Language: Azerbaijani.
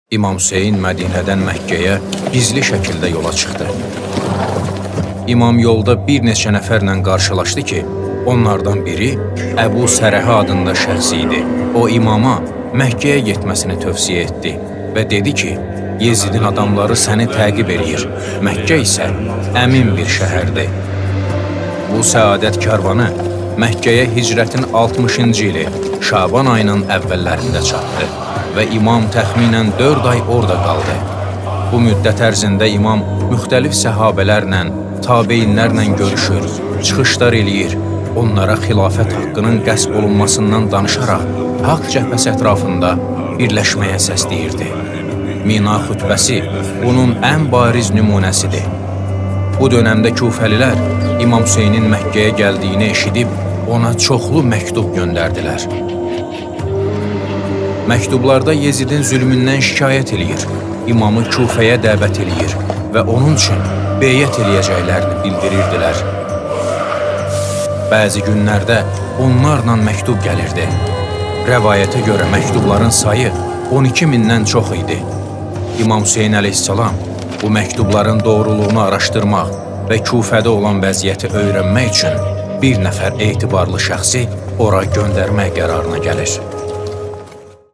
İmam Hüseyin Mədinədən Məkkəyə gizli şəkildə yola çıxdı. İmam yolda bir neçə nəfərlə qarşılaşdı ki, onlardan biri Əbu Sərəhə adında şəxs idi. O imama Məkkəyə getməsini tövsiyə etdi və dedi ki, Yezidin adamları səni təqib edir, Məkkə isə əmin bir şəhərdir. Bu səadət karvanı Məkkəyə hicrətin 60-cı ili Şaban ayının əvvəllərində çatdı və imam təxminən 4 ay orada qaldı. Bu müddət ərzində imam müxtəlif səhabələrlə, tabeinlərlə görüşür, çıxışlar eləyir, onlara xilafət haqqının qəsb olunmasından danışaraq haqq cəbhəsi ətrafında birləşməyə səsləyirdi. Mina xütbəsi bunun ən bariz nümunəsidir. Bu dönəmdə Kufəlilər İmam Hüseynin Məkkəyə gəldiyini eşidib ona çoxlu məktub göndərdilər. Məktublarda Yezidin zülmündən şikayət eləyir, imamı Kufəyə dəvət eləyir və onun üçün beyət eləyəcəklərini bildirirdilər. Bəzi günlərdə onlarla məktub gəlirdi. Rəvayətə görə məktubların sayı 12 mindən çox idi. İmam Hüseyin əleyhissalam bu məktubların doğruluğunu araşdırmaq və Kufədə olan vəziyyəti öyrənmək üçün bir nəfər etibarlı şəxsi ora göndərmək qərarına gəlir.